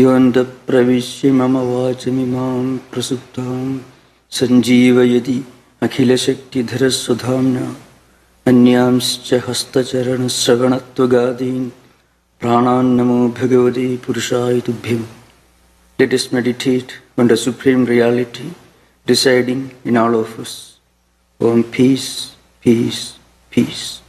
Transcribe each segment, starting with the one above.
Yonda pravishya mama vachamimam prasuptam sanjeevayati akhila shakti dharasudhamna anyamscha hastacharana sravanatvagadin pranan namo bhagavate purushaya tubhyam. Let us meditate on the supreme reality residing in all of us. Om peace, peace, peace.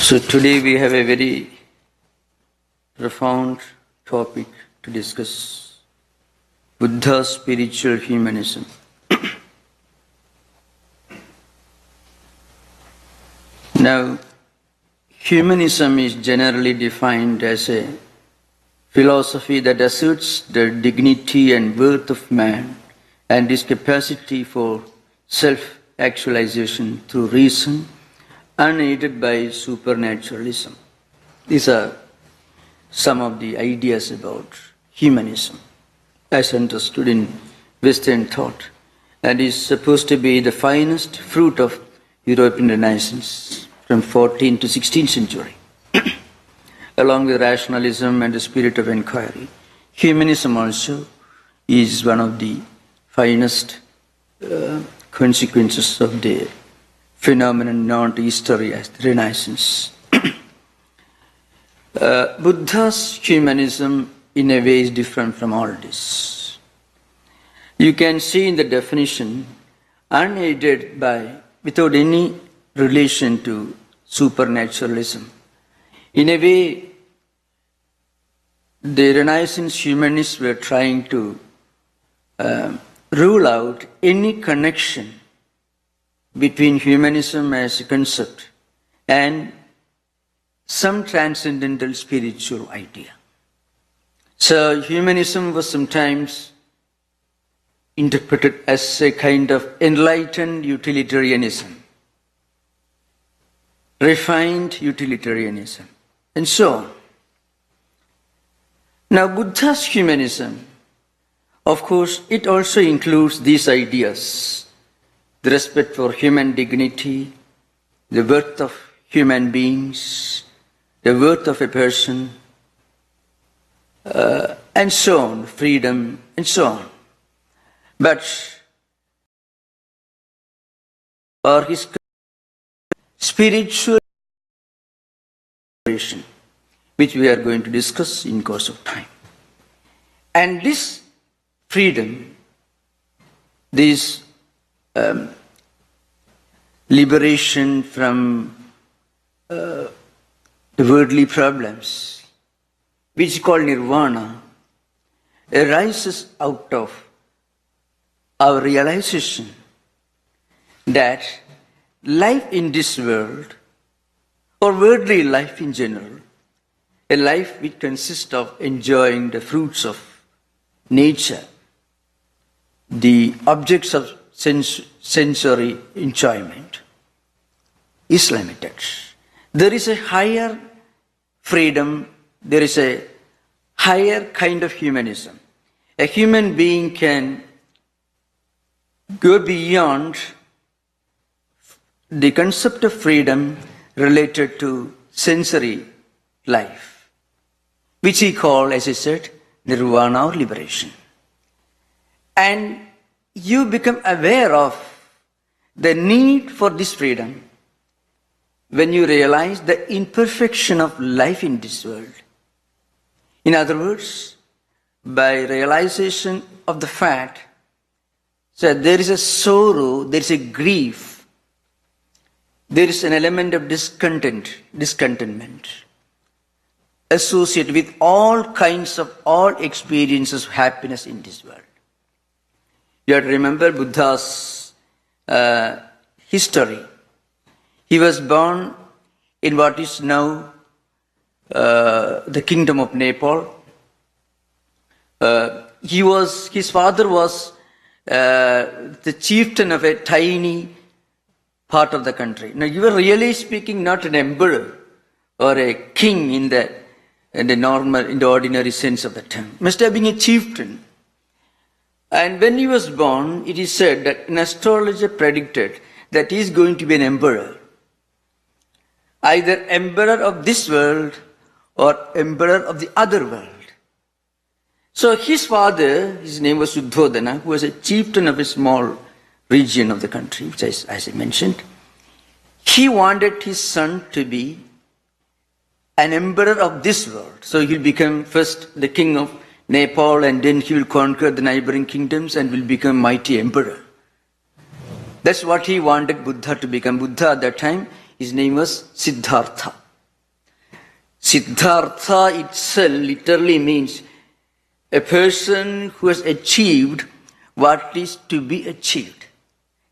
So today we have a very profound topic to discuss: Buddha's spiritual humanism. Now, humanism is generally defined as a philosophy that asserts the dignity and worth of man and his capacity for self-actualization through reason, unaided by supernaturalism. These are some of the ideas about humanism as understood in Western thought, and is supposed to be the finest fruit of European Renaissance from 14th to 16th century. Along with rationalism and the spirit of inquiry, humanism also is one of the finest consequences of the phenomenon known to history as the Renaissance. Buddha's humanism in a way is different from all this. You can see in the definition, unaided by, without any relation to supernaturalism. In a way, the Renaissance humanists were trying to rule out any connection between humanism as a concept and some transcendental spiritual idea. So humanism was sometimes interpreted as a kind of enlightened utilitarianism, refined utilitarianism, and so on. Now, Buddha's humanism, of course, it also includes these ideas: the respect for human dignity, the worth of human beings, the worth of a person, and so on, freedom, and so on. But or his spiritual liberation, which we are going to discuss in course of time. And this freedom, this liberation from the worldly problems, which is called nirvana, arises out of our realization that life in this world, or worldly life in general, a life which consists of enjoying the fruits of nature, the objects of sensory enjoyment, is limited. There is a higher freedom, there is a higher kind of humanism. A human being can go beyond the concept of freedom related to sensory life, which he called, as I said, nirvana or liberation. And you become aware of the need for this freedom when you realize the imperfection of life in this world. In other words, by realization of the fact that there is a sorrow, there is a grief, there is an element of discontentment associated with all kinds of all experiences of happiness in this world. You have to remember Buddha's history. He was born in what is now the kingdom of Nepal. His father was the chieftain of a tiny part of the country. Now, you are really speaking not an emperor or a king in the ordinary sense of the term. Must have been a chieftain. And when he was born, it is said that an astrologer predicted that he is going to be an emperor. Either emperor of this world or emperor of the other world. So his father, his name was Suddhodana, who was a chieftain of a small region of the country, which as I mentioned, he wanted his son to be an emperor of this world. So he'll become first the king of Nepal, and then he will conquer the neighboring kingdoms and will become mighty emperor. That's what he wanted Buddha to become. Buddha at that time, his name was Siddhartha. Siddhartha itself literally means a person who has achieved what is to be achieved.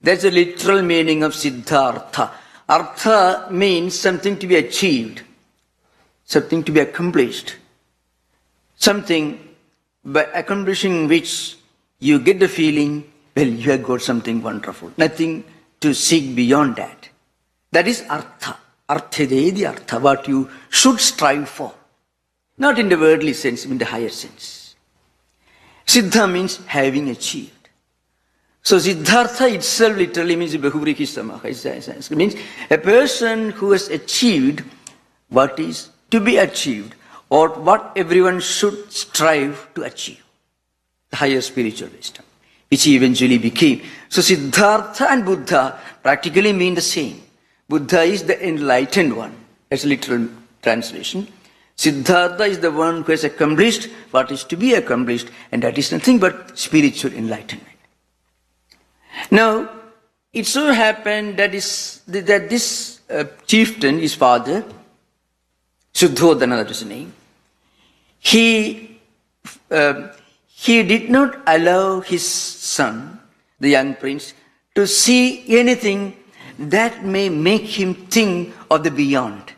That's the literal meaning of Siddhartha. Artha means something to be achieved, something to be accomplished, something by accomplishing which you get the feeling, well, you have got something wonderful. Nothing to seek beyond that. That is Artha. Arthadedi Artha, what you should strive for. Not in the worldly sense, in the higher sense. Siddha means having achieved. So Siddhartha itself literally means Bahuriki Samaha. It means a person who has achieved what is to be achieved, or what everyone should strive to achieve. The higher spiritual wisdom, which he eventually became. So Siddhartha and Buddha practically mean the same. Buddha is the enlightened one. That's a literal translation. Siddhartha is the one who has accomplished what is to be accomplished, and that is nothing but spiritual enlightenment. Now, it so happened that this chieftain, his father, Suddhodana, that is his name, he did not allow his son, the young prince, to see anything that may make him think of the beyond.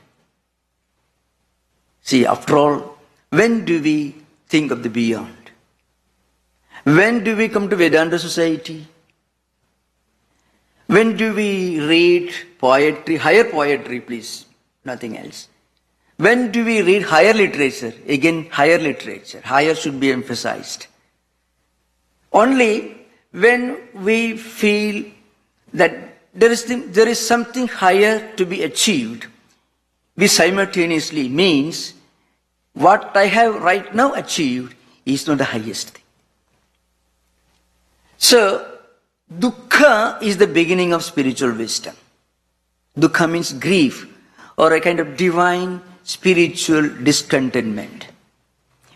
See, after all, when do we think of the beyond? When do we come to Vedanta society? When do we read poetry, higher poetry please, nothing else? When do we read higher literature? Again, higher literature. Higher should be emphasized. Only when we feel that there is something higher to be achieved, which simultaneously means what I have right now achieved is not the highest thing. So, Dukkha is the beginning of spiritual wisdom. Dukkha means grief or a kind of divine spiritual discontentment,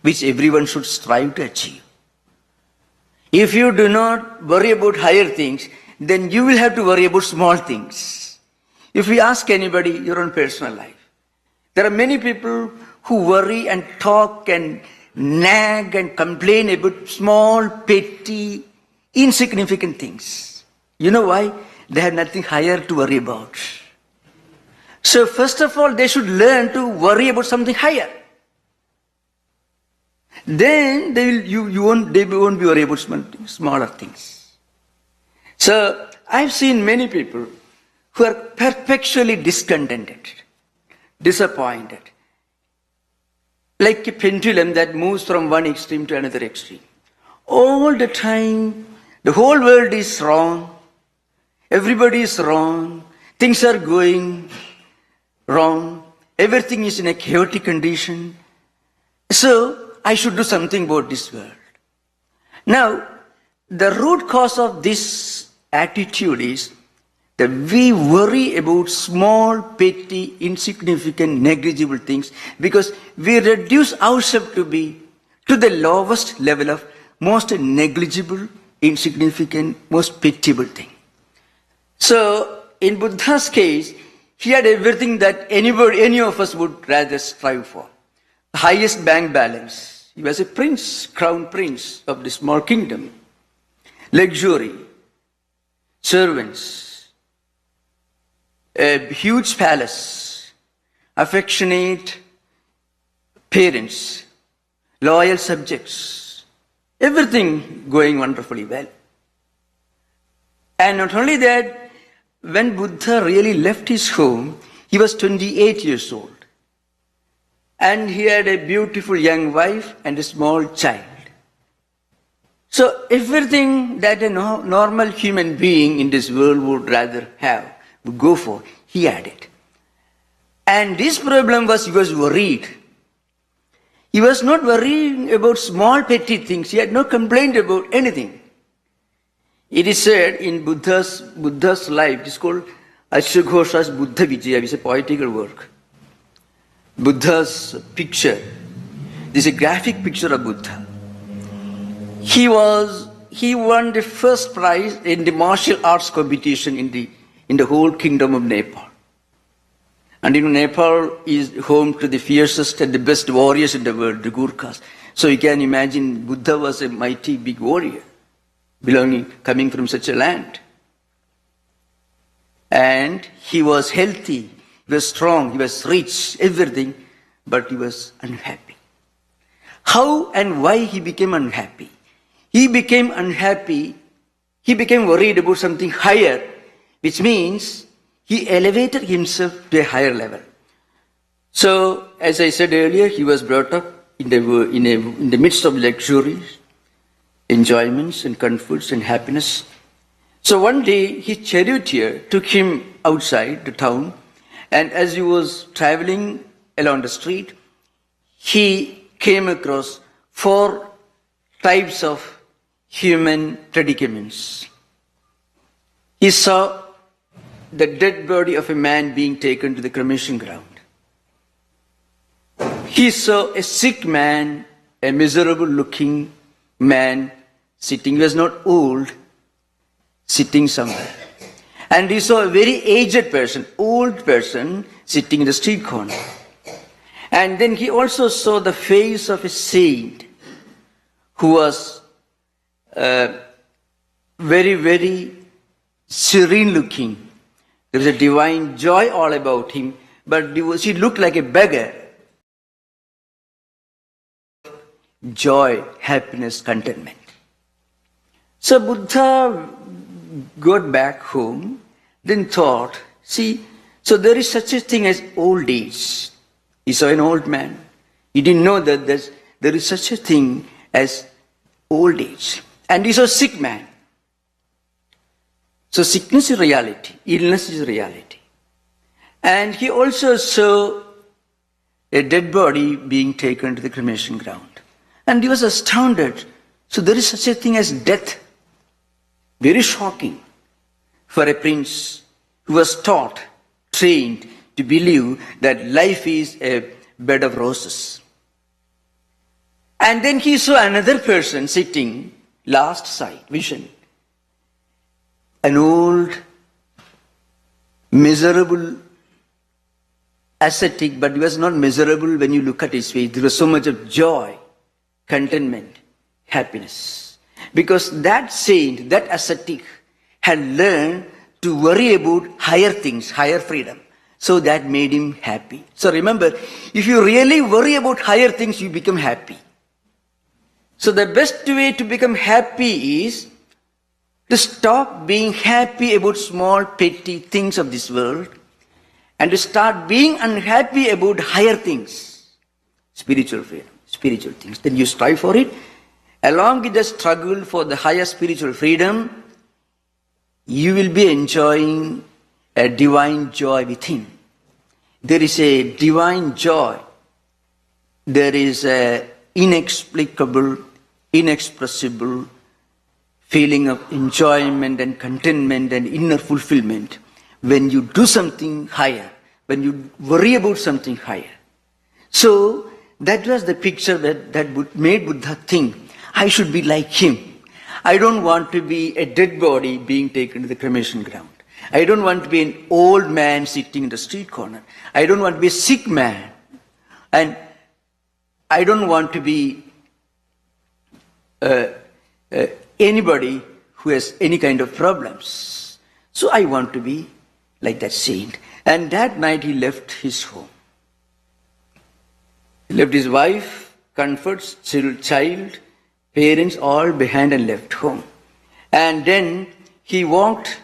which everyone should strive to achieve. If you do not worry about higher things, then you will have to worry about small things. If we ask anybody your own personal life, there are many people who worry and talk and nag and complain about small, petty, insignificant things. You know why? They have nothing higher to worry about. So first of all, they should learn to worry about something higher. Then they won't be worried about smaller things. So I've seen many people who are perpetually discontented, disappointed, like a pendulum that moves from one extreme to another extreme. All the time, the whole world is wrong, everybody is wrong, things are going wrong, everything is in a chaotic condition. So I should do something about this world. Now, the root cause of this attitude is that we worry about small, petty, insignificant, negligible things because we reduce ourselves to the lowest level of most negligible, insignificant, most pitiable thing. So, in Buddha's case, he had everything that any of us would rather strive for. The highest bank balance. He was a prince, crown prince of the small kingdom. Luxury, servants, a huge palace, affectionate parents, loyal subjects, everything going wonderfully well. And not only that, when Buddha really left his home, he was 28 years old. And he had a beautiful young wife and a small child. So everything that a normal human being in this world would rather have, would go for, he had it. And this problem was, he was worried. He was not worrying about small petty things. He had no complaint about anything. It is said in Buddha's life, it is called Ashoghosha's Buddha Vijaya, it's a poetical work. Buddha's picture, this is a graphic picture of Buddha. He won the first prize in the martial arts competition in the whole kingdom of Nepal. And Nepal is home to the fiercest and the best warriors in the world, the Gurkhas. So you can imagine Buddha was a mighty big warrior, coming from such a land. And he was healthy, he was strong, he was rich, everything, but he was unhappy. How and why he became unhappy? He became unhappy, he became worried about something higher, which means he elevated himself to a higher level. So, as I said earlier, he was brought up in the midst of luxuries, enjoyments and comforts and happiness. So one day, his charioteer took him outside the town, and as he was traveling along the street, he came across 4 types of human predicaments. He saw the dead body of a man being taken to the cremation ground. He saw a sick man, a miserable looking man sitting. He was not old, sitting somewhere. And he saw a very aged person, old person, sitting in the street corner. And then he also saw the face of a saint who was very, very serene looking. There was a divine joy all about him, but he looked like a beggar. Joy, happiness, contentment. So Buddha got back home, then thought, see, so there is such a thing as old age. He saw an old man. He didn't know that there is such a thing as old age. And he saw a sick man. So sickness is reality, illness is reality. And he also saw a dead body being taken to the cremation ground. And he was astounded. So there is such a thing as death. Very shocking for a prince who was taught, trained to believe that life is a bed of roses. And then he saw another person sitting, last sight, vision. An old, miserable ascetic, but he was not miserable when you look at his face. There was so much of joy, contentment, happiness. Because that saint, that ascetic, had learned to worry about higher things, higher freedom. So that made him happy. So remember, if you really worry about higher things, you become happy. So the best way to become happy is to stop being happy about small, petty things of this world and to start being unhappy about higher things, spiritual freedom, spiritual things. Then you strive for it. Along with the struggle for the higher spiritual freedom, you will be enjoying a divine joy within. There is a divine joy. There is an inexplicable, inexpressible feeling of enjoyment and contentment and inner fulfillment when you do something higher, when you worry about something higher. So that was the picture that made Buddha think, I should be like him. I don't want to be a dead body being taken to the cremation ground. I don't want to be an old man sitting in the street corner. I don't want to be a sick man. And I don't want to be anybody who has any kind of problems. So I want to be like that saint. And that night he left his home. He left his wife, comforts, child, parents all behind and left home. And then he walked,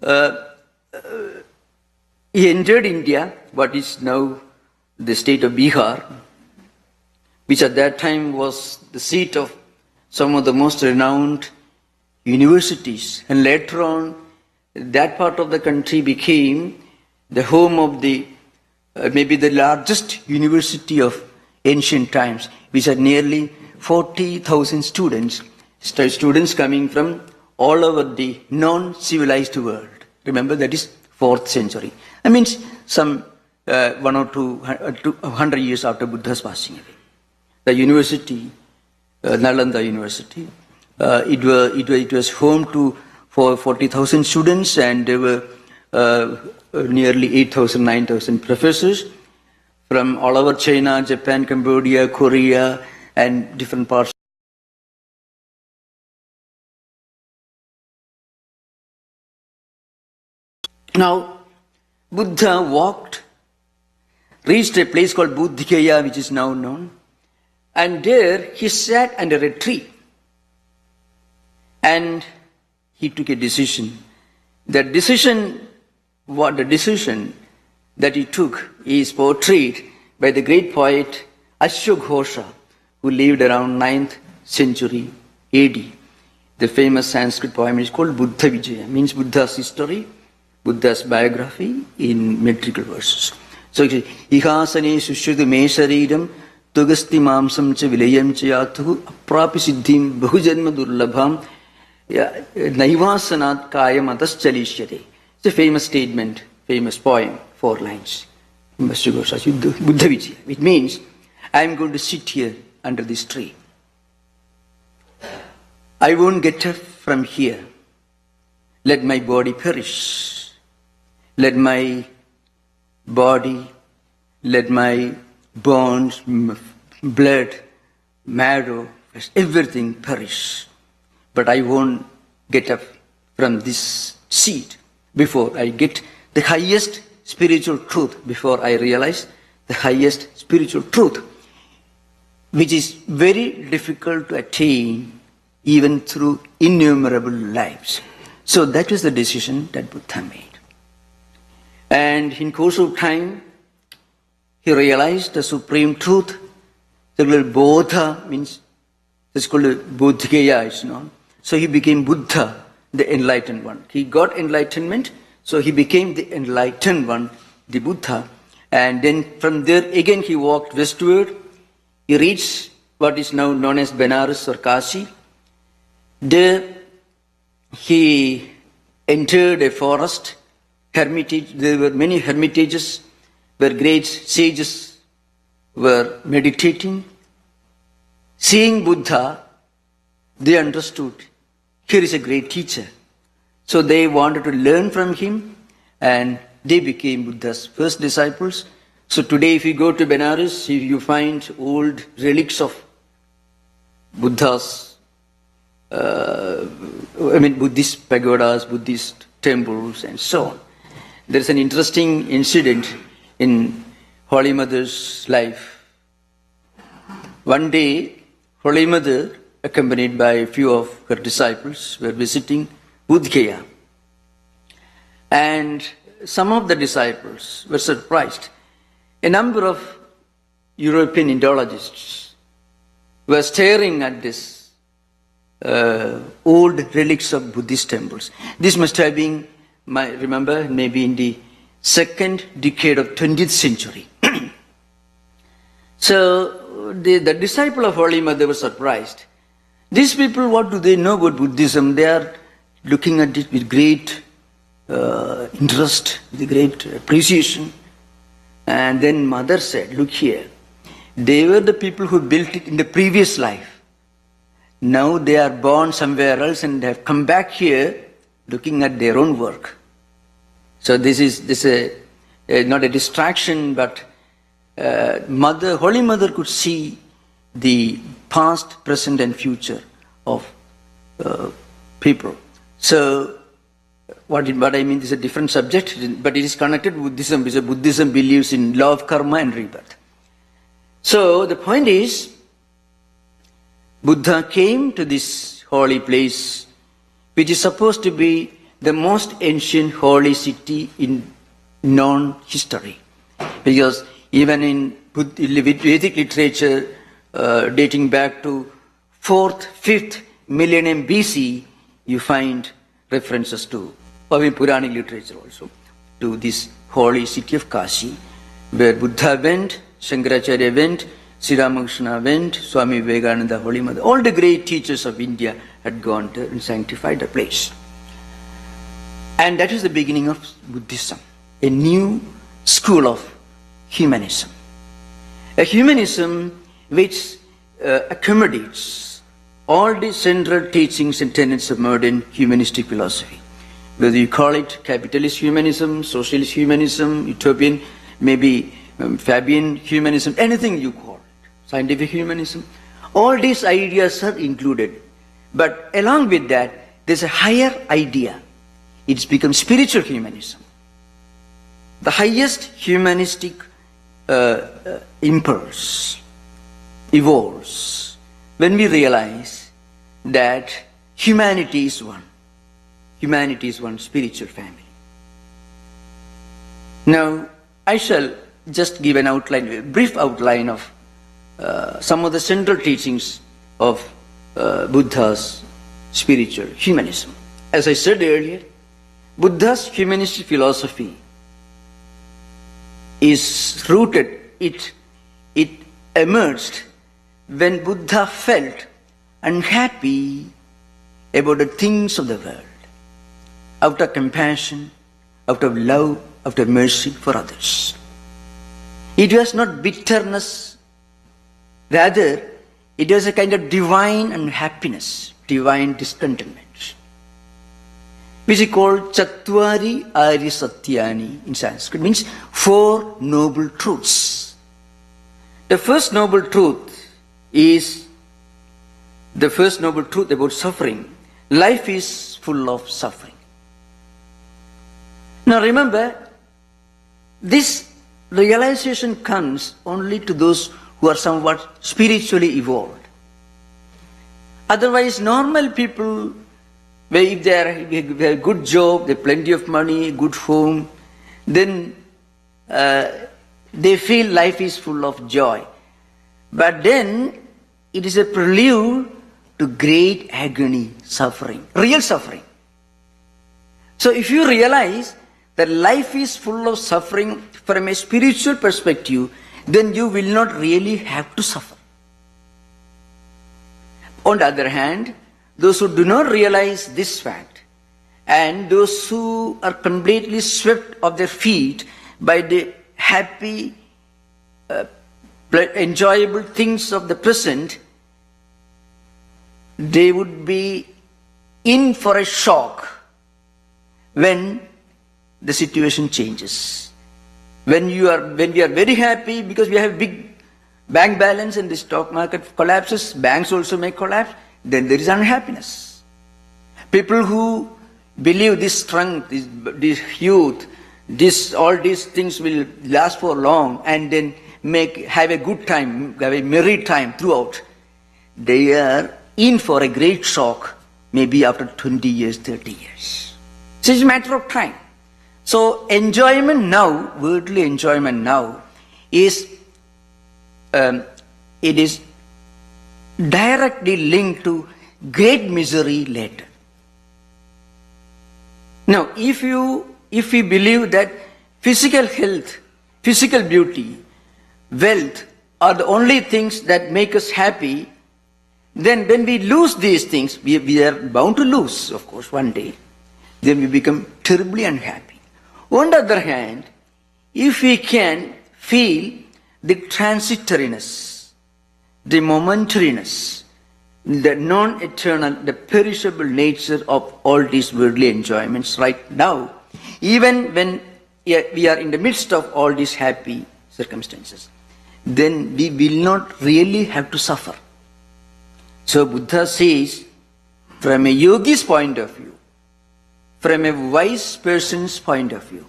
he entered India, what is now the state of Bihar, which at that time was the seat of some of the most renowned universities. And later on, that part of the country became the home of the maybe the largest university of ancient times, which had nearly 40,000 students coming from all over the non-civilized world. Remember, that is 4th century. That means some 200 years after Buddha's passing away. The university, Nalanda University, it was home to for 40,000 students, and there were nearly 8,000, 9,000 professors from all over China, Japan, Cambodia, Korea, and different parts. Now, Buddha walked, reached a place called Buddhikaya, which is now known, and there he sat under a tree. And he took a decision. The decision that he took is portrayed by the great poet Ashwaghosa, who lived around 9th century AD. The famous Sanskrit poem is called Buddha Vijaya, means Buddha's history, Buddha's biography in metrical verses. So, Ihasane Sushyadu Me Sharidam Tugasti Mamsam Cha Vilayam Cha Yatuhu Aprapi Siddhim Bahujanma Durlabham Naivasanat Kayam Atas Chalishyate. It's a famous statement, famous poem, 4 lines. Buddha Vijaya, which means, I am going to sit here under this tree. I won't get up from here. Let my body perish. Let my body, let my bones, blood, marrow, everything perish. But I won't get up from this seat before I get the highest spiritual truth, before I realize the highest spiritual truth, which is very difficult to attain even through innumerable lives. So that was the decision that Buddha made. And in course of time, he realized the supreme truth. The word Bodha means, it's called Bodhikaya, it's known. So he became Buddha, the enlightened one. He got enlightenment, so he became the enlightened one, the Buddha. And then from there again he walked westward. He reached what is now known as Benares or Kashi. There he entered a forest, hermitage. There were many hermitages where great sages were meditating. Seeing Buddha, they understood, here is a great teacher. So they wanted to learn from him, and they became Buddha's first disciples. So today if you go to Benares, you find old relics of Buddha's, Buddhist pagodas, Buddhist temples and so on. There is an interesting incident in Holy Mother's life. One day, Holy Mother, accompanied by a few of her disciples, were visiting Bodh Gaya. And some of the disciples were surprised. A number of European Indologists were staring at this old relics of Buddhist temples. This must have been, remember, maybe in the second decade of 20th century. So the disciple of Holy Mother was surprised. These people, what do they know about Buddhism? They are looking at it with great interest, with great appreciation. And then Mother said, look here, they were the people who built it in the previous life. Now they are born somewhere else and have come back here looking at their own work. So this is not a distraction, but Holy Mother could see the past, present and future of people. So what I mean is a different subject, but it is connected with Buddhism, because Buddhism believes in law of karma and rebirth. So the point is, Buddha came to this holy place, which is supposed to be the most ancient holy city in known history. Because even in Vedic literature, dating back to 4th, 5th millennium BC, you find references to, or in Puranic literature also, to this holy city of Kashi, where Buddha went, Shankaracharya went, Sri Ramakrishna went, Swami Vivekananda, Holy Mother, all the great teachers of India had gone there and sanctified the place. And that is the beginning of Buddhism, a new school of humanism. A humanism which accommodates all the central teachings and tenets of modern humanistic philosophy. Whether you call it capitalist humanism, socialist humanism, utopian, maybe Fabian humanism, anything you call it, scientific humanism, all these ideas are included. But along with that, there's a higher idea. It's become spiritual humanism. The highest humanistic impulse evolves when we realize that humanity is one. Humanity is one spiritual family. Now, I shall just give an outline, a brief outline of some of the central teachings of Buddha's spiritual humanism. As I said earlier, Buddha's humanistic philosophy is rooted, it emerged when Buddha felt unhappy about the things of the world, out of compassion, out of love, out of mercy for others. It was not bitterness, rather it was a kind of divine unhappiness, divine discontentment, which is called Chattvari Arya Satyani in Sanskrit, means 4 noble truths. The first noble truth is the first noble truth about suffering. Life is full of suffering. Now remember, this realization comes only to those who are somewhat spiritually evolved. Otherwise, normal people, if they have a good job, they have plenty of money, good home, then they feel life is full of joy. But then it is a prelude to great agony, suffering, real suffering. So if you realize that life is full of suffering from a spiritual perspective, then you will not really have to suffer. On the other hand, those who do not realize this fact, and those who are completely swept off their feet by the happy, enjoyable things of the present, they would be in for a shock when the situation changes. When we are very happy because we have big bank balance and the stock market collapses, banks also may collapse, then there is unhappiness. People who believe this strength, this youth, all these things will last for long and then have a good time, have a merry time throughout, they are in for a great shock maybe after 20 years, 30 years. So it's a matter of time. So enjoyment now, worldly enjoyment now, it is directly linked to great misery later. Now, if we believe that physical health, physical beauty, wealth are the only things that make us happy, then when we lose these things, we are bound to lose, of course, one day. Then we become terribly unhappy. On the other hand, if we can feel the transitoriness, the momentariness, the non-eternal, the perishable nature of all these worldly enjoyments right now, even when we are in the midst of all these happy circumstances, then we will not really have to suffer. So Buddha says, from a yogi's point of view, from a wise person's point of view,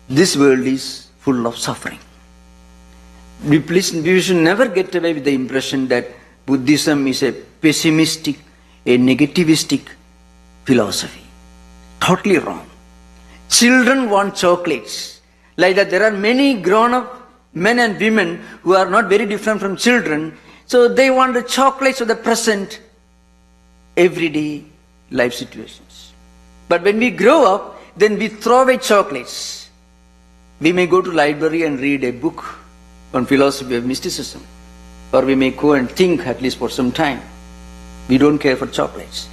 this world is full of suffering. We should never get away with the impression that Buddhism is a pessimistic, a negativistic philosophy. Totally wrong. Children want chocolates. Like that, there are many grown-up men and women who are not very different from children. So they want the chocolates of the present, everyday life situations. But when we grow up, then we throw away chocolates. We may go to library and read a book on philosophy of mysticism. Or we may go and think at least for some time. We don't care for chocolates.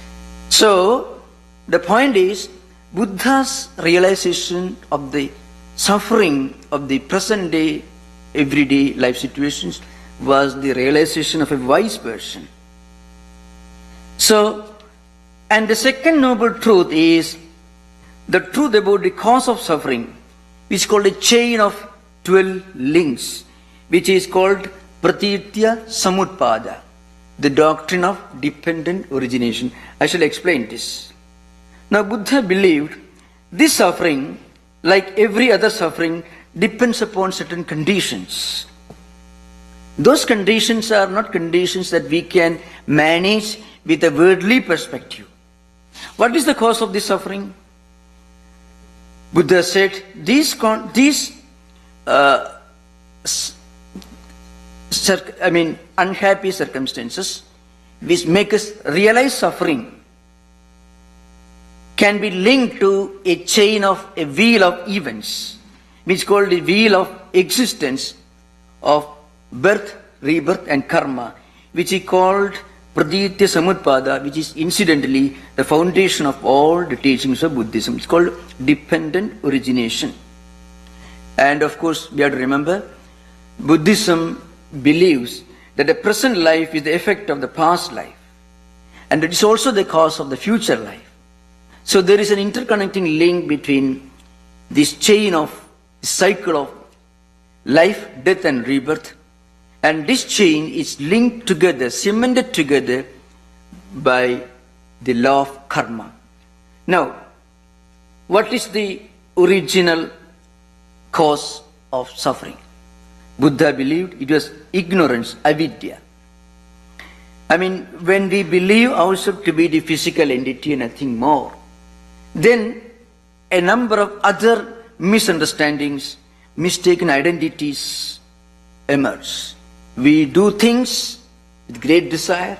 So, the point is, Buddha's realization of the suffering of the present day, everyday life situations was the realization of a wise person. So, and the second noble truth is the truth about the cause of suffering, which is called a chain of 12 links, which is called Pratitya Samutpada, the doctrine of dependent origination. I shall explain this. Now, Buddha believed this suffering, like every other suffering, depends upon certain conditions. Those conditions are not conditions that we can manage with a worldly perspective. What is the cause of this suffering? Buddha said, these unhappy circumstances which make us realize suffering can be linked to a chain of a wheel of events, which is called the wheel of existence of birth, rebirth and karma, which is called Praditya Samutpada, which is incidentally the foundation of all the teachings of Buddhism. It's called dependent origination. And of course, we have to remember, Buddhism believes that the present life is the effect of the past life. And it is also the cause of the future life. So there is an interconnecting link between this chain of cycle of life, death and rebirth. And this chain is linked together, cemented together by the law of karma. Now, what is the original cause of suffering? Buddha believed it was ignorance, avidya. When we believe ourselves to be the physical entity and nothing more, then a number of other misunderstandings, mistaken identities emerge. We do things with great desire,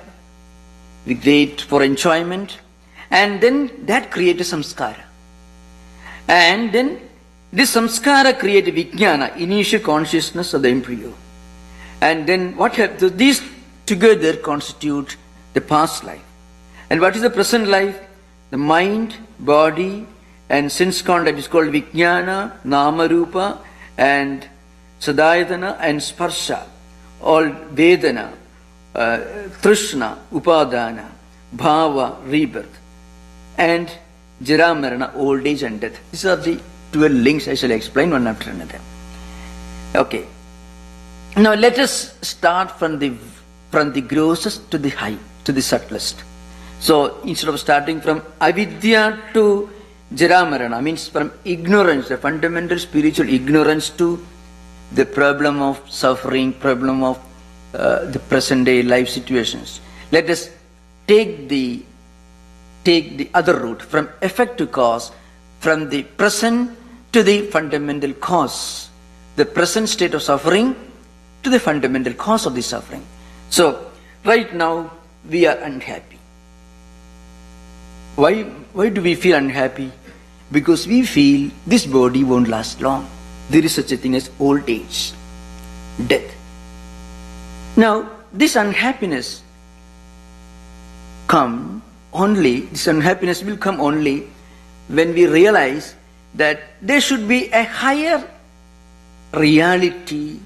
with great for enjoyment, and then that creates a samskara. And then this samskara creates vijnana, initial consciousness of the embryo. And then what happens? These together constitute the past life. And what is the present life? the mind, body, and sense contact is called Vijnana, Namarupa, and Sadayatana, and Sparsha, all Vedana, Trishna, Upadana, Bhava, rebirth, and Jaramarana, old age and death. These are the 12 links I shall explain one after another. Okay. Now let us start from the grossest to the high, to the subtlest. So instead of starting from avidya to Jaramarana, means from ignorance, the fundamental spiritual ignorance, to the problem of suffering, problem of the present day life situations. Let us take the other route, from effect to cause, from the present to the fundamental cause, the present state of suffering to the fundamental cause of the suffering. So right now we are unhappy. Why do we feel unhappy? Because we feel this body won't last long. There is such a thing as old age, death. Now this unhappiness will come only when we realize that there should be a higher reality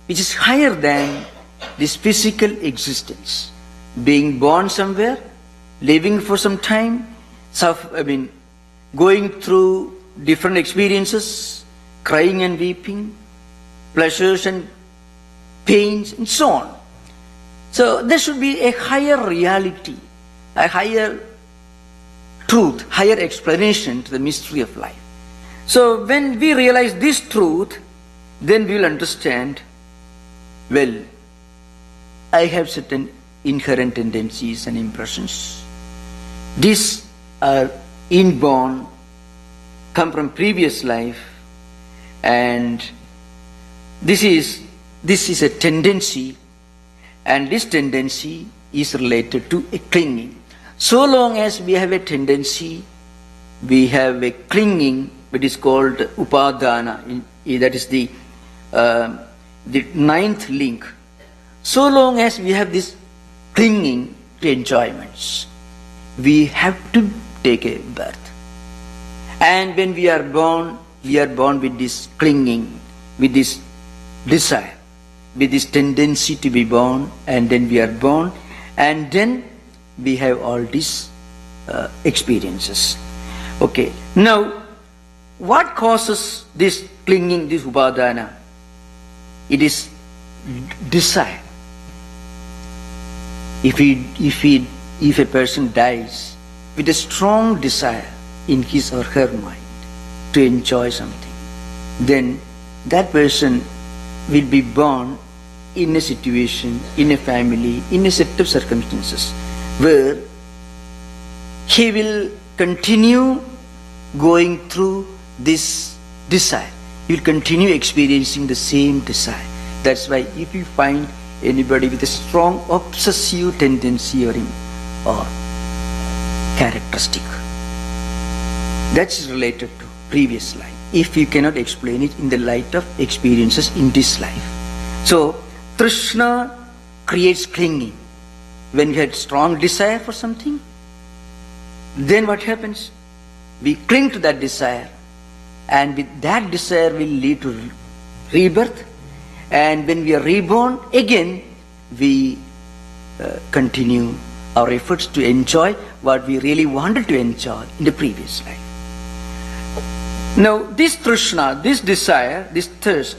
which is higher than this physical existence. Being born somewhere, living for some time, going through different experiences, crying and weeping, pleasures and pains, and so on. So there should be a higher reality, a higher truth, higher explanation to the mystery of life. So when we realize this truth, then we will understand, well, I have certain inherent tendencies and impressions. These are inborn, come from previous life, and this is a tendency, and this tendency is related to a clinging. So long as we have a tendency, we have a clinging, which is called upadana, that is the ninth link. So long as we have this clinging to enjoyments, we have to take a birth. And when we are born with this clinging, with this desire, with this tendency to be born, and then we are born, and then we have all these experiences. Okay, now what causes this clinging, this upadana? It is desire. If a person dies with a strong desire in his or her mind to enjoy something, then that person will be born in a situation, in a family, in a set of circumstances where he will continue going through this desire. He will continue experiencing the same desire. That's why if you find anybody with a strong obsessive tendency or characteristic, that's related to previous life, if you cannot explain it in the light of experiences in this life. So Trishna creates clinging. When we had strong desire for something, then what happens? We cling to that desire, and with that desire will lead to rebirth, and when we are reborn again, we continue our efforts to enjoy what we really wanted to enjoy in the previous life. Now this Trishna, this desire, this thirst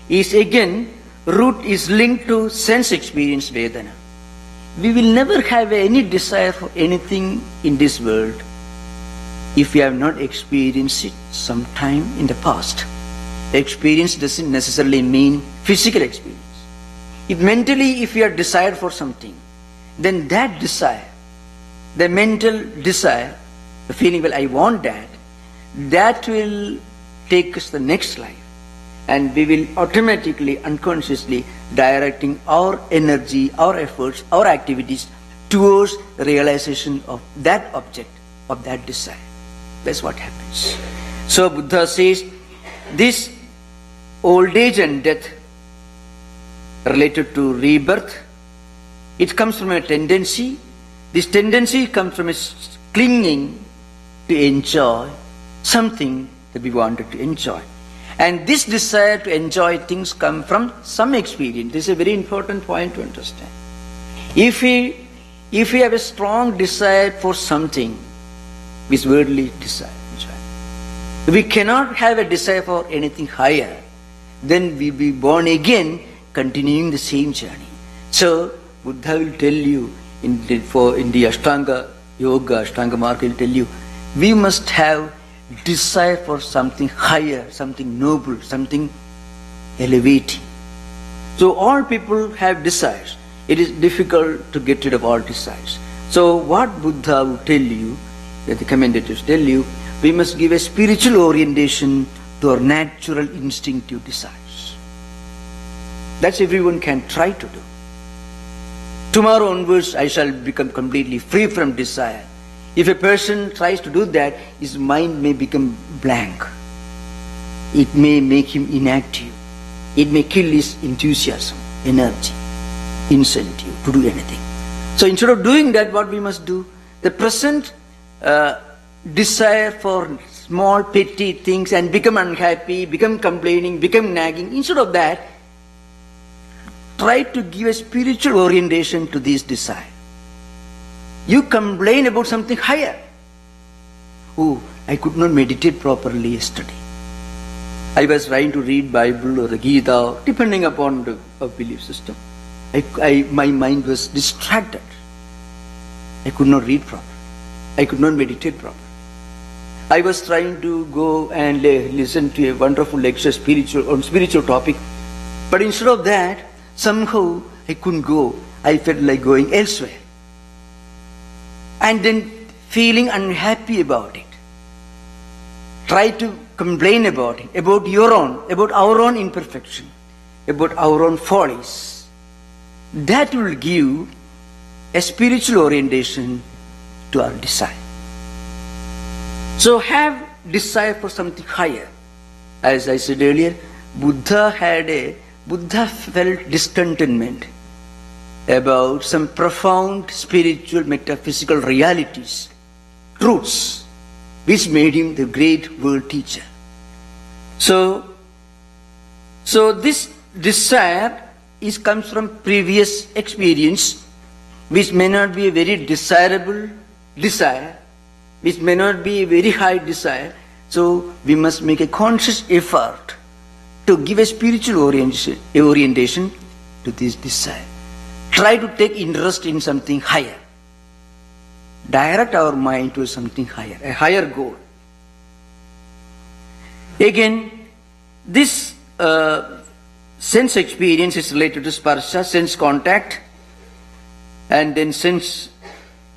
is again, root is linked to sense experience Vedana. We will never have any desire for anything in this world if we have not experienced it sometime in the past. Experience doesn't necessarily mean physical experience. If mentally, if we are desired for something, then that desire, the mental desire, the feeling, well, I want that, that will take us to the next life. And we will automatically, unconsciously directing our energy, our efforts, our activities towards the realization of that object, of that desire. That's what happens. So Buddha says, this old age and death related to rebirth, it comes from a tendency. This tendency comes from a clinging to enjoy something that we wanted to enjoy. And this desire to enjoy things come from some experience. This is a very important point to understand. If we have a strong desire for something, this worldly desire, we cannot have a desire for anything higher, then we be born again, continuing the same journey. So Buddha will tell you in the Ashtanga Yoga, Ashtanga Mark will tell you, we must have desire for something higher, something noble, something elevating. So all people have desires. It is difficult to get rid of all desires. So what Buddha will tell you, that the commentators tell you, we must give a spiritual orientation to our natural instinctive desires. That's everyone can try to do. Tomorrow onwards, I shall become completely free from desire. If a person tries to do that, his mind may become blank. It may make him inactive. It may kill his enthusiasm, energy, incentive to do anything. So instead of doing that, what we must do? The present desire for small petty things and become unhappy, become complaining, become nagging, instead of that, try to give a spiritual orientation to this desire. You complain about something higher. Oh, I could not meditate properly yesterday. I was trying to read Bible or the Gita, depending upon the belief system. My mind was distracted. I could not read properly. I could not meditate properly. I was trying to go and listen to a wonderful lecture on spiritual topic, but instead of that, somehow I couldn't go. I felt like going elsewhere. And then feeling unhappy about it. Try to complain about it, about our own imperfection, about our own follies. That will give a spiritual orientation to our desire. So have desire for something higher. As I said earlier, Buddha felt discontentment about some profound spiritual metaphysical realities, truths, which made him the great world teacher. So this desire comes from previous experience, which may not be a very desirable desire, which may not be a very high desire. So we must make a conscious effort to give a spiritual orientation to this desire. Try to take interest in something higher. Direct our mind to something higher, a higher goal. Again, this sense experience is related to sparsha, sense contact, and then sense,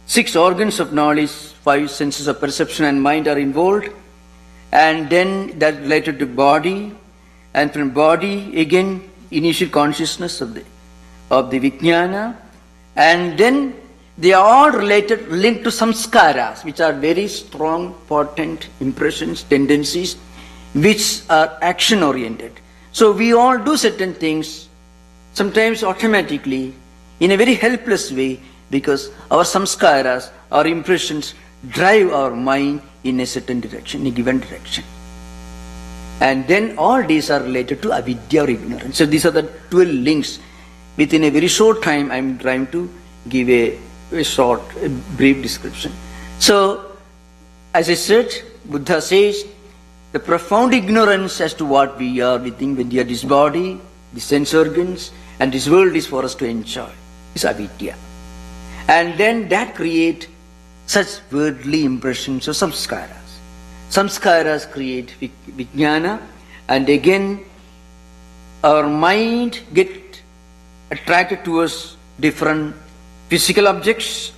6 organs of knowledge, 5 senses of perception and mind are involved, and then that related to body, and from body again initial consciousness of the vijnana, and then they are all related, linked to samskaras, which are very strong, potent impressions, tendencies, which are action oriented. So we all do certain things, sometimes automatically, in a very helpless way, because our samskaras, our impressions, drive our mind in a certain direction, in a given direction. And then all these are related to avidya or ignorance. So these are the 12 links. Within a very short time, I am trying to give a brief description. So, as I said, Buddha says, the profound ignorance as to what we are, we think when we are this body, the sense organs, and this world is for us to enjoy, is avidya. And then that create such worldly impressions of samskaras. Samskaras create vijnana, and again our mind get attracted towards different physical objects,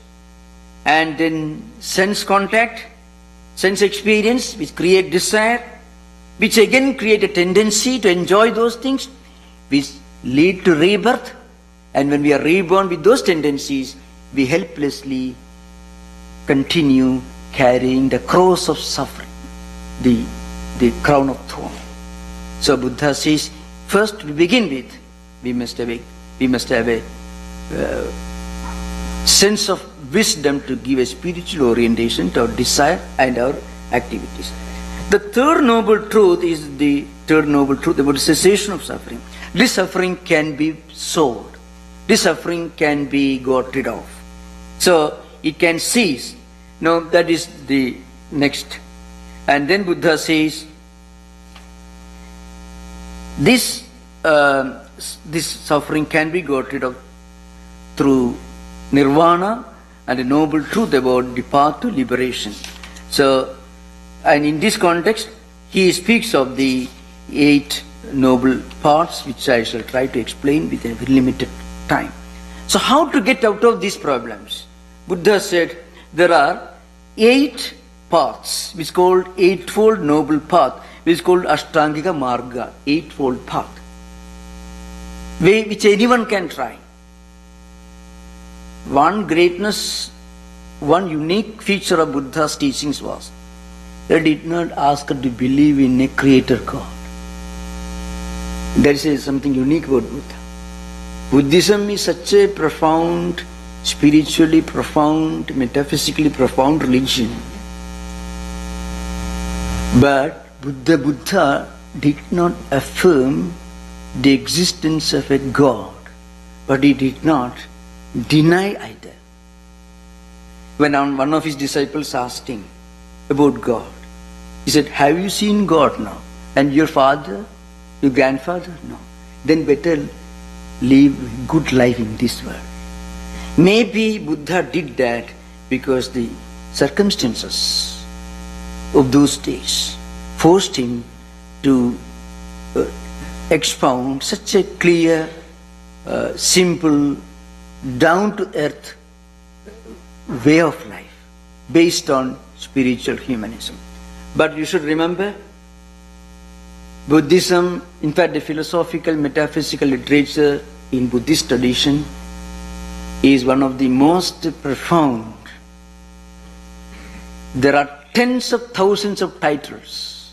and then sense contact, sense experience, which create desire, which again create a tendency to enjoy those things, which lead to rebirth. And when we are reborn with those tendencies, we helplessly continue carrying the cross of suffering, the crown of thorn. So Buddha says, first to begin with, we must have a sense of wisdom to give a spiritual orientation to our desire and our activities. The third noble truth is the third noble truth about the cessation of suffering. This suffering can be solved. This suffering can be got rid of. So it can cease. Now that is the next. And then Buddha says, this suffering can be got rid of through nirvana and a noble truth about the path to liberation. So, and in this context, he speaks of the 8 noble paths, which I shall try to explain within a very limited time. So, how to get out of these problems? Buddha said there are 8 paths, which is called eightfold noble path, which is called Ashtangika Marga, eightfold path, which anyone can try. One greatness, one unique feature of Buddha's teachings was they did not ask us to believe in a creator God. That is something unique about Buddha. Buddhism is such a profound, spiritually profound, metaphysically profound religion. But Buddha did not affirm the existence of a God, but he did not deny either. When one of his disciples asked him about God, he said, have you seen God now? And your father, your grandfather? No. Then better live good life in this world. Maybe Buddha did that because the circumstances of those days forced him to expound such a clear, simple, down-to-earth way of life based on spiritual humanism. But you should remember, Buddhism, in fact the philosophical, metaphysical literature in Buddhist tradition is one of the most profound. There are tens of thousands of titles.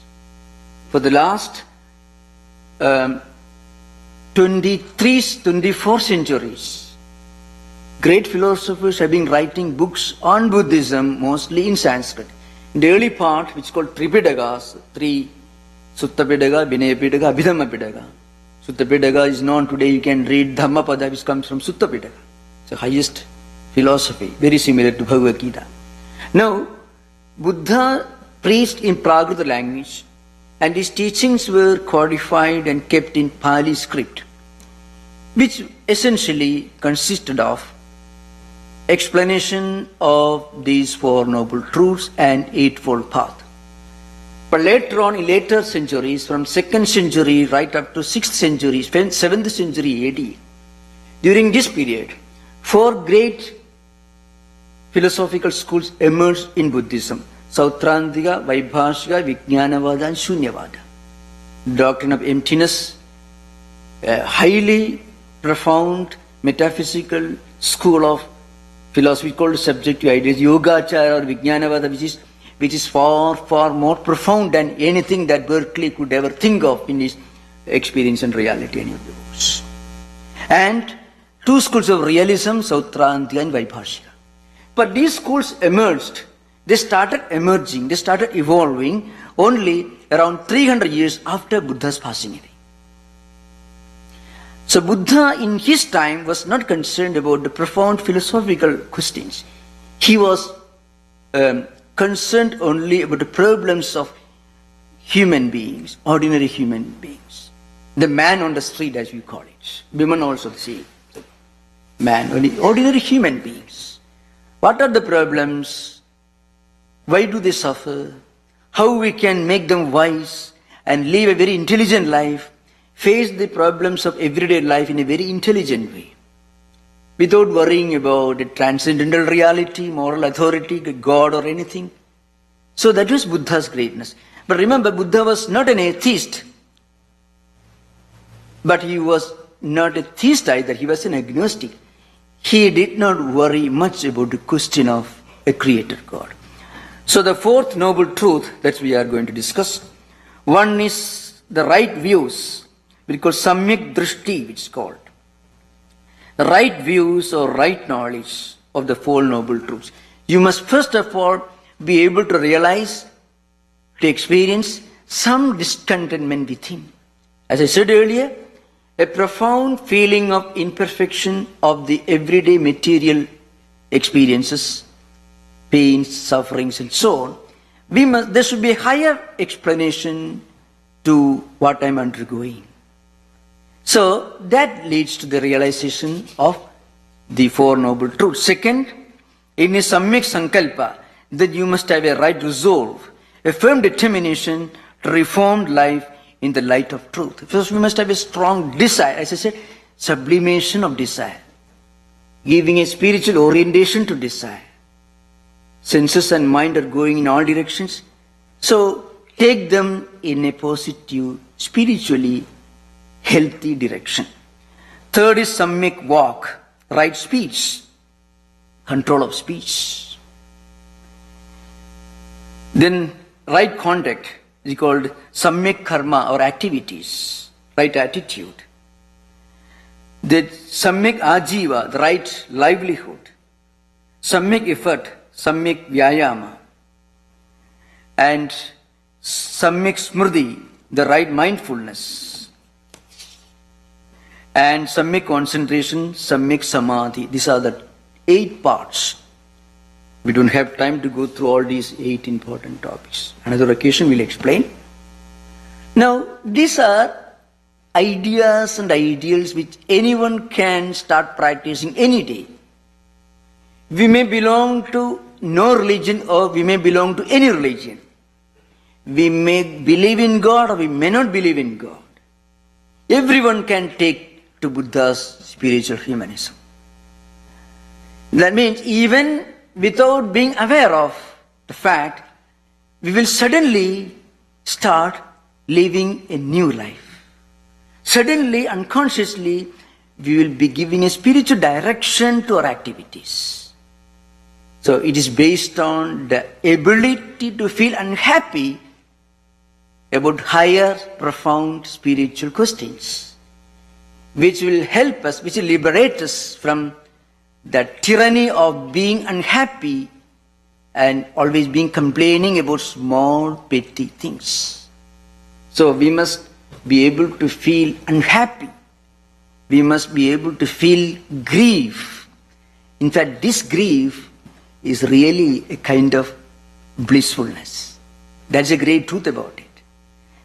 For the last 24 centuries, great philosophers have been writing books on Buddhism, mostly in Sanskrit. In the early part, which is called Tripitakas, 3 Sutta Pitaka, Vinaya Pitaka, Abhidhamma Pitaka. Sutta Pitaka is known today, you can read Dhammapada, which comes from Sutta Pitaka. It's the highest philosophy, very similar to Bhagavad Gita. Now, Buddha preached in Prakrita language, and his teachings were codified and kept in Pali script, which essentially consisted of explanation of these 4 noble truths and eightfold path. But later on, in later centuries, from 2nd century right up to 6th century, 7th century AD, during this period, 4 great philosophical schools emerged in Buddhism: Sautrantika, Vaibhashika, Vijnanavada and Shunyavada. Doctrine of emptiness, a highly profound metaphysical school of philosophy called subjective ideas, Yogachara or Vijnanavada, which is far, far more profound than anything that Berkeley could ever think of in his experience and reality, any of the books. And 2 schools of realism, Sautrantika and Vaibhashika. But these schools emerged, they started emerging, they started evolving only around 300 years after Buddha's passing away. So Buddha in his time was not concerned about the profound philosophical questions. He was concerned only about the problems of human beings, ordinary human beings. The man on the street, as we call it. Women also see man, only ordinary human beings. What are the problems? Why do they suffer? How we can make them wise and live a very intelligent life, face the problems of everyday life in a very intelligent way, without worrying about a transcendental reality, moral authority, God or anything. So that was Buddha's greatness. But remember, Buddha was not an atheist. But he was not a theist either, he was an agnostic. He did not worry much about the question of a creator God. So the 4th noble truth that we are going to discuss, one is the right views, because Samyak Drishti, which is called. The right views or right knowledge of the Four Noble Truths. You must first of all be able to realize, to experience some discontentment within. As I said earlier, a profound feeling of imperfection of the everyday material experiences, pains, sufferings, and so on. There should be a higher explanation to what I'm undergoing. So that leads to the realization of the Four Noble Truths. Second, in a Samyak Sankalpa, that you must have a right resolve, a firm determination to reform life in the light of truth. First, we must have a strong desire, as I said, sublimation of desire, giving a spiritual orientation to desire. Senses and mind are going in all directions, so take them in a positive, spiritually healthy direction. Third is Samyak Walk, right speech, control of speech. Then right conduct is called Samyak Karma or activities, right attitude. The Samyak Ajiva, the right livelihood. Samyak effort, Samyak Vyayama. And Samyak Smriti, the right mindfulness. And Samyak concentration, Samyak Samadhi. These are the 8 parts. We don't have time to go through all these 8 important topics. Another occasion we'll explain. Now, these are ideas and ideals which anyone can start practicing any day. We may belong to no religion or we may belong to any religion. We may believe in God or we may not believe in God. Everyone can take to Buddha's spiritual humanism. That means even without being aware of the fact, we will suddenly start living a new life. Suddenly, unconsciously, we will be giving a spiritual direction to our activities. So it is based on the ability to feel unhappy about higher, profound spiritual questions, which will help us, which will liberate us from the tyranny of being unhappy and always being complaining about small, petty things. So we must be able to feel unhappy. We must be able to feel grief. In fact, this grief is really a kind of blissfulness. That's a great truth about it.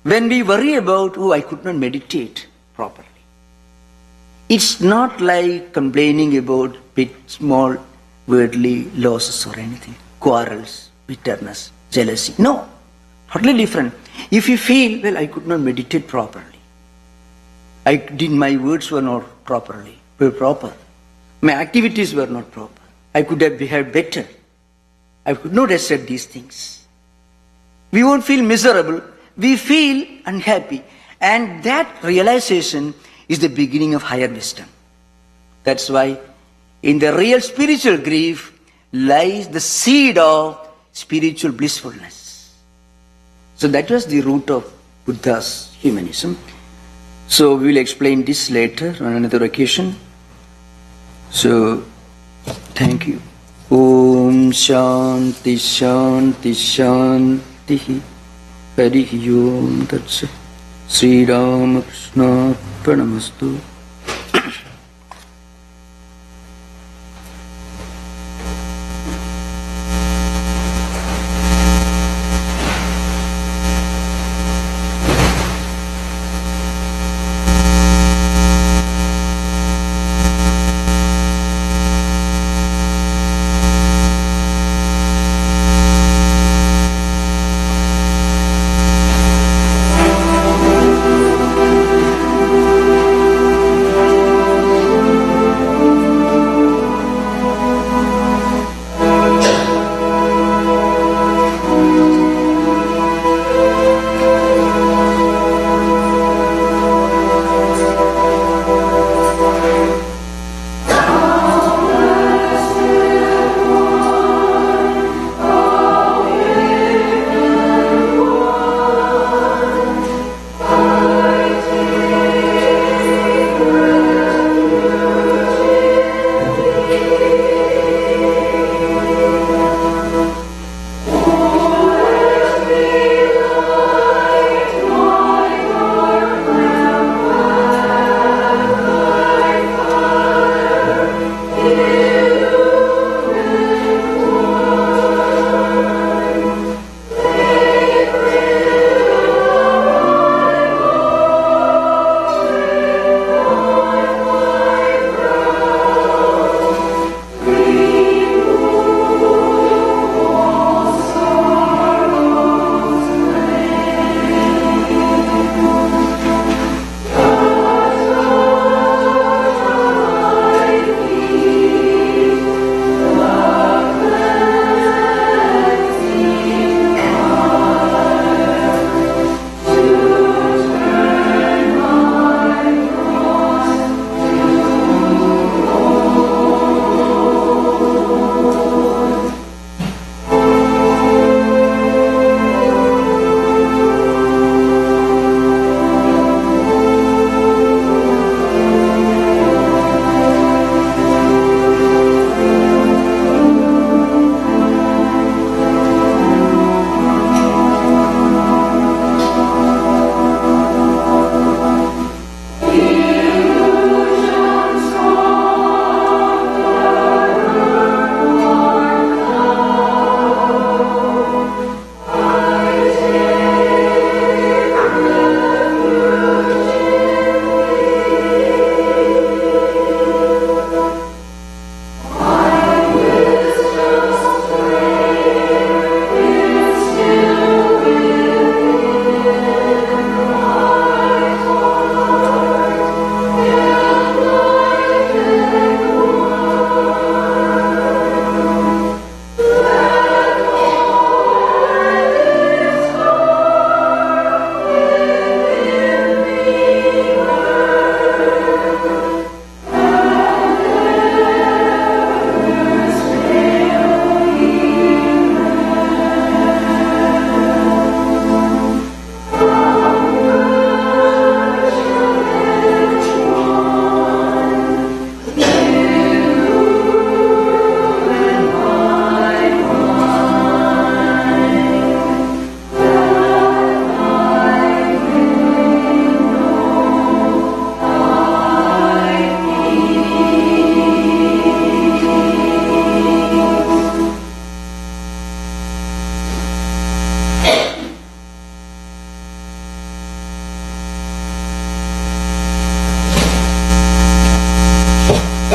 When we worry about, I could not meditate properly, it's not like complaining about small worldly losses or anything, quarrels, bitterness, jealousy. No, totally different. If you feel, I could not meditate properly, my words were not proper, my activities were not proper, I could have behaved better, I could not have said these things. We won't feel miserable, we feel unhappy. And that realization is the beginning of higher wisdom. That's why in the real spiritual grief lies the seed of spiritual blissfulness. So that was the root of Buddha's humanism. So we will explain this later on another occasion. So, thank you. Om Shanti Shanti Shanti Harihi Om Tat Sat. Sri Ramakrishna Pranamastu.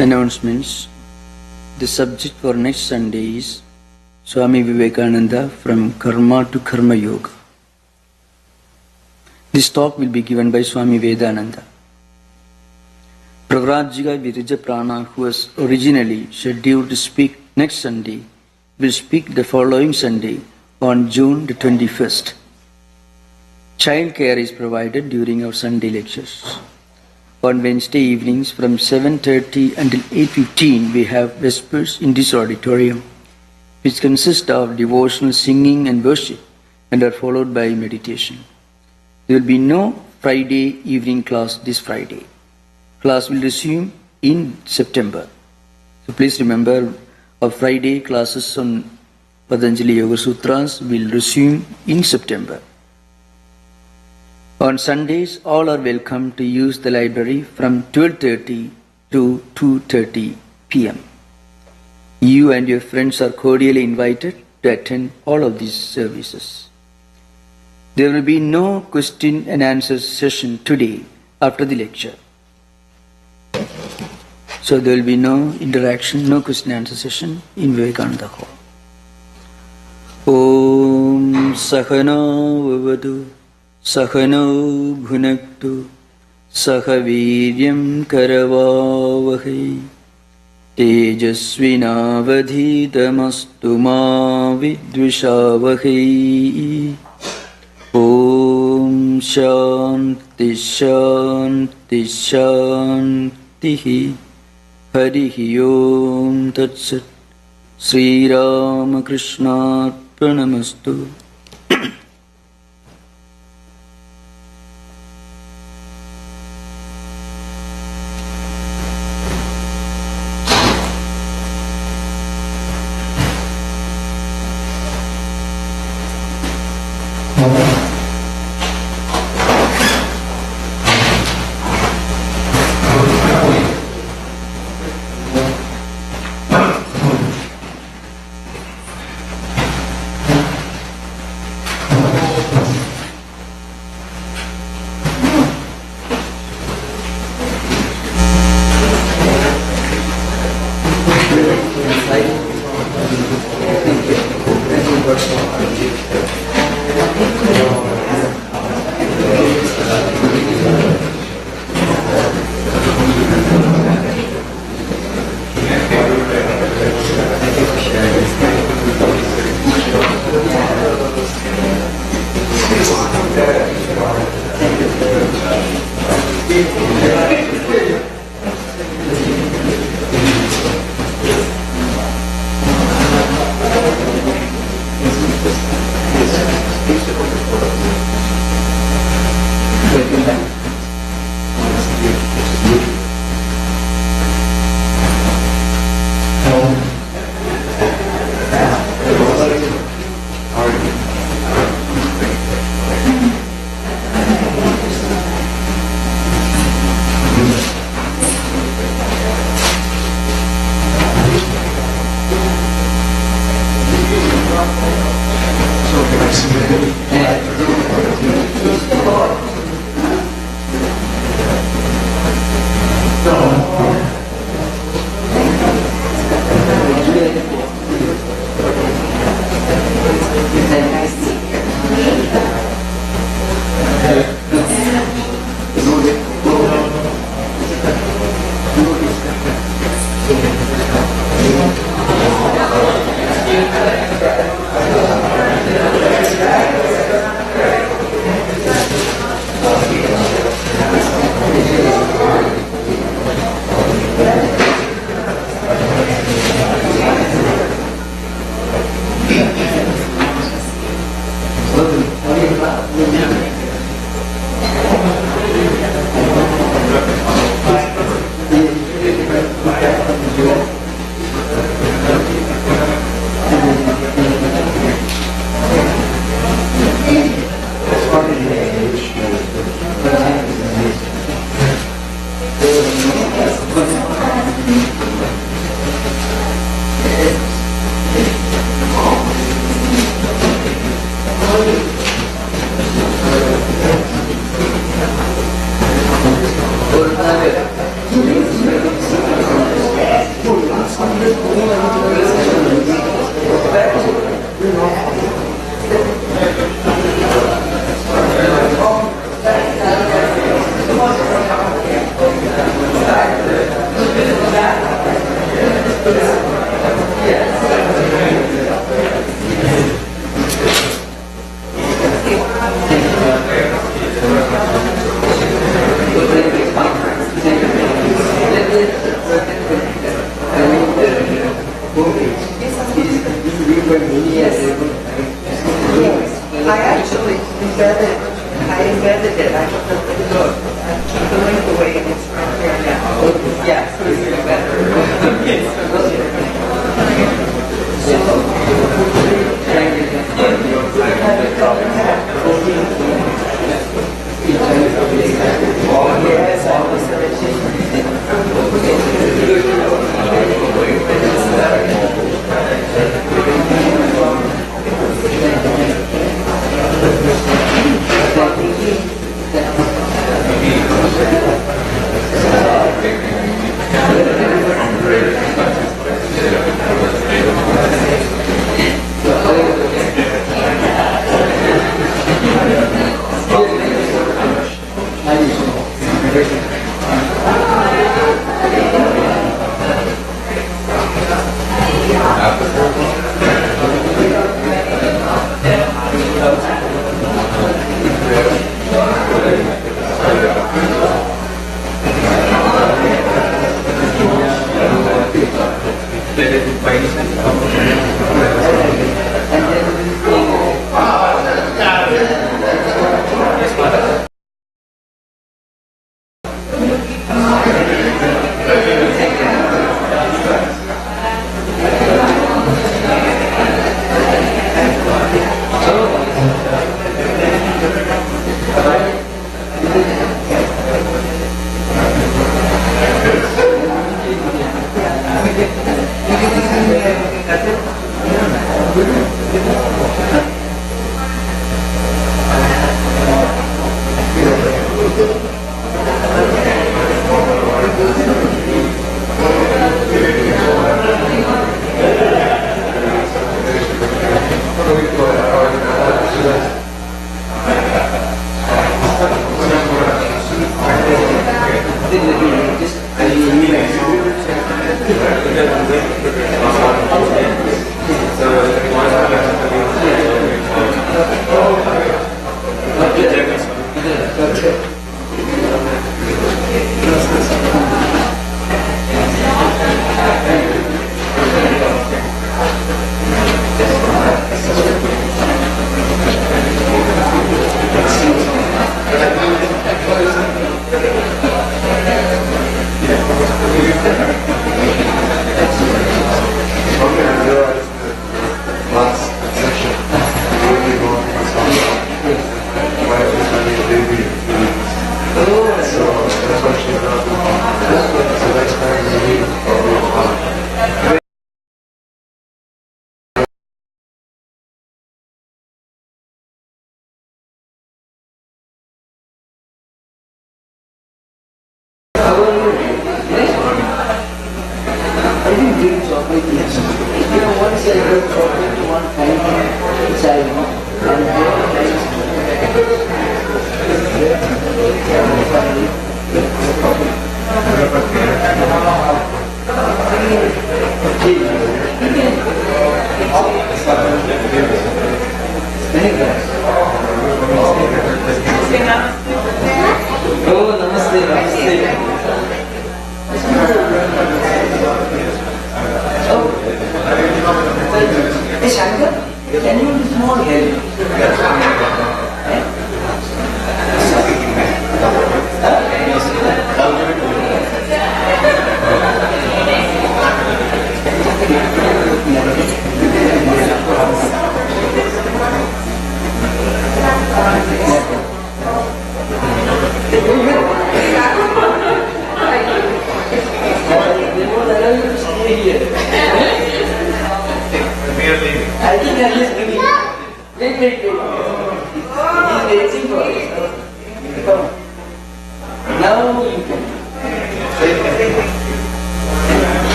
Announcements. The subject for next Sunday is Swami Vivekananda from Karma to Karma Yoga. This talk will be given by Swami Vedananda. Pravrajiga Virija Prana, who was originally scheduled to speak next Sunday, will speak the following Sunday on June the 21st. Child care is provided during our Sunday lectures. On Wednesday evenings from 7:30 until 8:15 we have Vespers in this auditorium, which consist of devotional singing and worship and are followed by meditation. There will be no Friday evening class this Friday. Class will resume in September. So please remember, our Friday classes on Patanjali Yoga Sutras will resume in September. On Sundays, all are welcome to use the library from 12:30 to 2:30 p.m. You and your friends are cordially invited to attend all of these services. There will be no question and answer session today after the lecture. So there will be no interaction, no question and answer session in Vivekananda Hall. Om Sahana Vavadu Sahano Bhunaktu Sahaviryam Karavavahai Tejasvinavadhitamastu ma vidvishavahai. Om Shanti Shanti Shanti. Harihi Om Tat Sat. Sri Ramakrishna Pranamastu.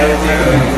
Now you can.